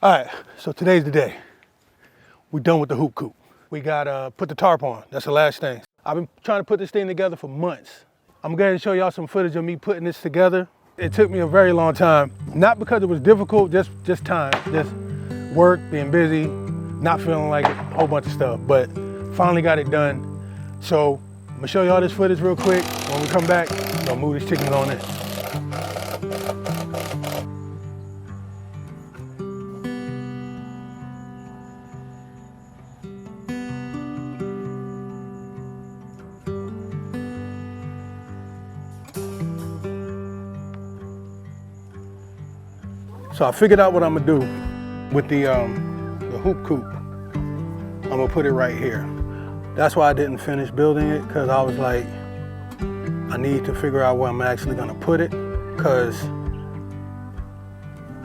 All right, so today's the day. We're done with the hoop coop. We got put the tarp on. That's the last thing. I've been trying to put this thing together for months. I'm going to show y'all some footage of me putting this together. It took me a very long time. Not because it was difficult, just time. Just work, being busy, not feeling like it, a whole bunch of stuff. But finally got it done. So I'm gonna show y'all this footage real quick. When we come back, I'm gonna move these chickens on in. So I figured out what I'm gonna do with the hoop coop. I'm gonna put it right here. That's why I didn't finish building it, because I was like, I need to figure out where I'm actually gonna put it, because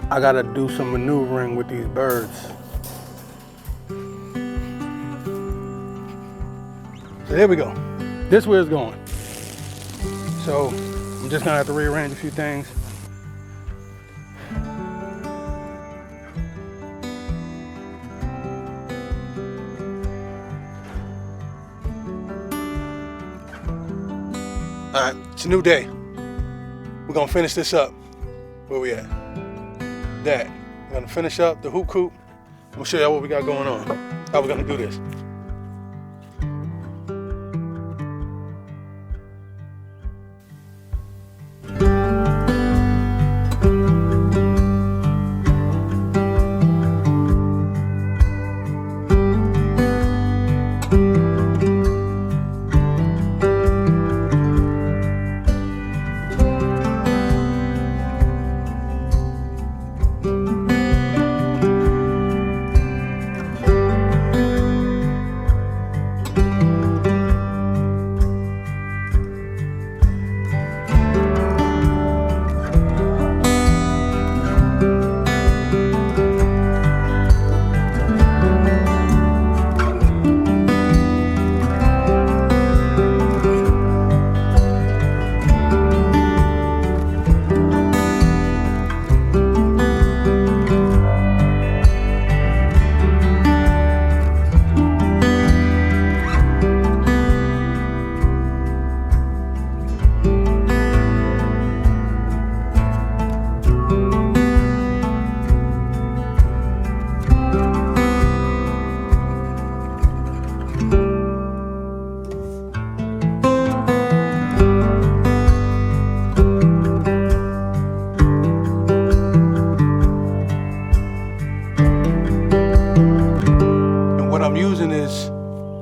I gotta do some maneuvering with these birds. So there we go. This is where it's going. So I'm just gonna have to rearrange a few things. All right, it's a new day. We're gonna finish this up. Where we at? That. We're gonna finish up the hoop coop. I'm gonna show y'all what we got going on. How we're gonna do this.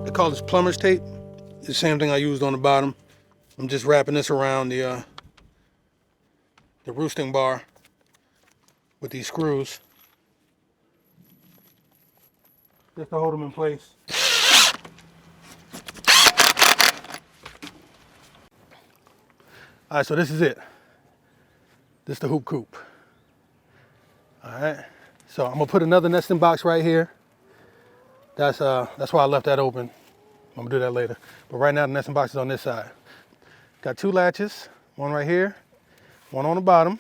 They call this plumber's tape. It's the same thing I used on the bottom. I'm just wrapping this around the roosting bar with these screws, just to hold them in place. All right, so this is it. This is the hoop coop. All right, so I'm gonna put another nesting box right here. That's why I left that open. I'm gonna do that later. But right now the nesting box is on this side. Got two latches, one right here, one on the bottom,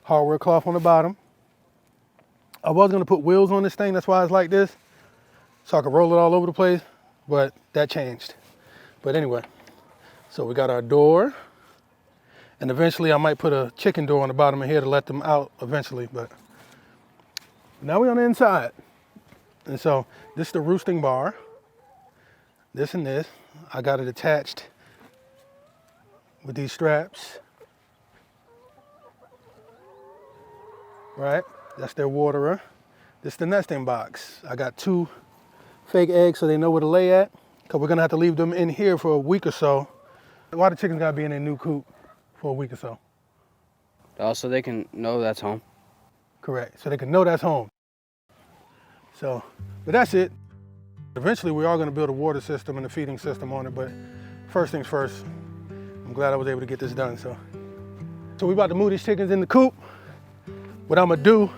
hardware cloth on the bottom. I was gonna put wheels on this thing, that's why it's like this, so I could roll it all over the place, but that changed. But anyway, so we got our door, and eventually I might put a chicken door on the bottom of here to let them out eventually, but now we're on the inside. And so this is the roosting bar, this and this. I got it attached with these straps, right? That's their waterer. This is the nesting box. I got two fake eggs so they know where to lay at, because we're gonna have to leave them in here for a week or so. Why the chickens gotta be in their new coop for a week or so? Also, they can know that's home. Correct, so they can know that's home. So, but that's it. Eventually we are gonna build a water system and a feeding system on it, but first things first, I'm glad I was able to get this done, so. So we about to move these chickens in the coop. What I'm gonna do,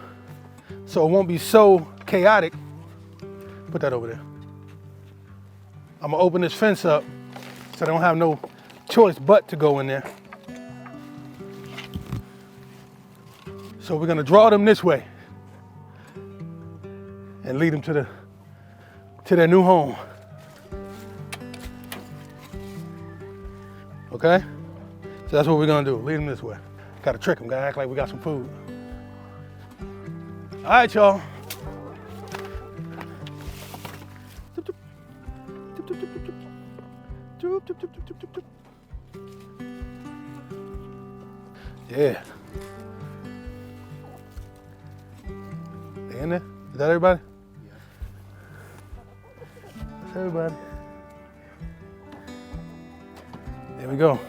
so it won't be so chaotic, put that over there. I'm gonna open this fence up so they don't have no choice but to go in there. So we're gonna draw them this way. and lead them to their new home. Okay? So that's what we're gonna do, lead them this way. Gotta trick them, gotta act like we got some food. All right, y'all. Yeah. They in there? Is that everybody? Yeah. That's everybody. There we go.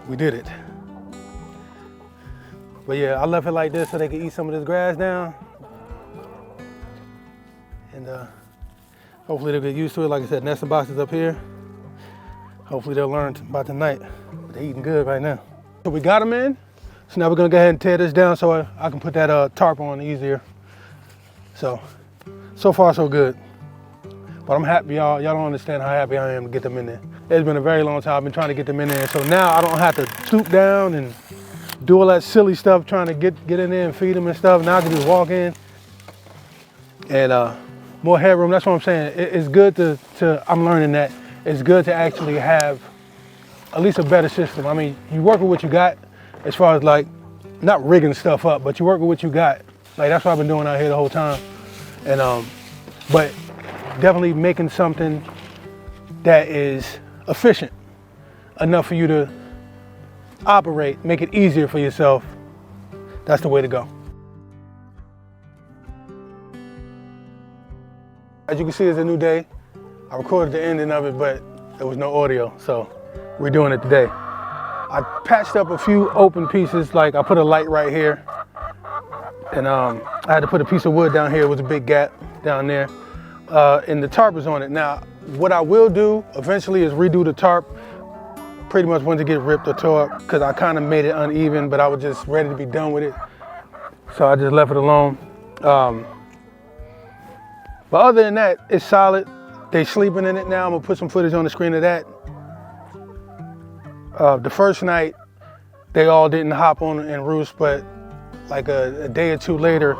We did it. But yeah, I left it like this so they can eat some of this grass down. And hopefully they'll get used to it. Like I said, nesting boxes up here. Hopefully they'll learn by tonight. But they're eating good right now. So we got them in. So now we're gonna go ahead and tear this down so I can put that tarp on easier. So far so good. But I'm happy, y'all don't understand how happy I am to get them in there. It's been a very long time I've been trying to get them in there. So now I don't have to stoop down and do all that silly stuff trying to get in there and feed them and stuff. Now I can just walk in and more headroom. That's what I'm saying. It's good to I'm learning that it's good to actually have at least a better system. I mean, you work with what you got as far as like, not rigging stuff up, but you work with what you got. Like that's what I've been doing out here the whole time. And but definitely making something that is efficient enough for you to operate, make it easier for yourself. That's the way to go. As you can see, it's a new day. I recorded the ending of it, but there was no audio, so we're doing it today. I patched up a few open pieces, like I put a light right here, and I had to put a piece of wood down here. It was a big gap down there, and the tarp is on it. Now, what I will do eventually is redo the tarp pretty much once it gets ripped or tore up, because I kind of made it uneven, but I was just ready to be done with it, so I just left it alone. But other than that, it's solid. They sleeping in it now. I'm gonna put some footage on the screen of that. The first night, they all didn't hop on and roost, but like a day or two later,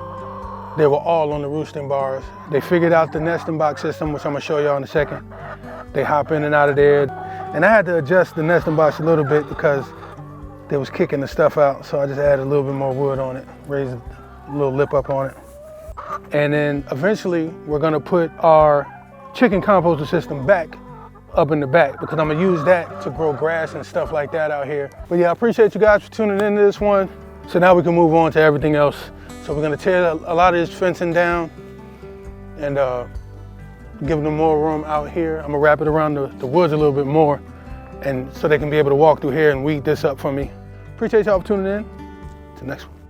they were all on the roosting bars. They figured out the nesting box system, which I'm gonna show y'all in a second. They hop in and out of there. And I had to adjust the nesting box a little bit because they was kicking the stuff out. So I just added a little bit more wood on it, raised a little lip up on it. And then eventually we're gonna put our chicken composter system back up in the back, because I'm gonna use that to grow grass and stuff like that out here. But yeah, I appreciate you guys for tuning into this one. So now we can move on to everything else. So we're gonna tear a lot of this fencing down and give them more room out here. I'm gonna wrap it around the woods a little bit more, and so they can be able to walk through here and weed this up for me. Appreciate y'all for tuning in. Till next one.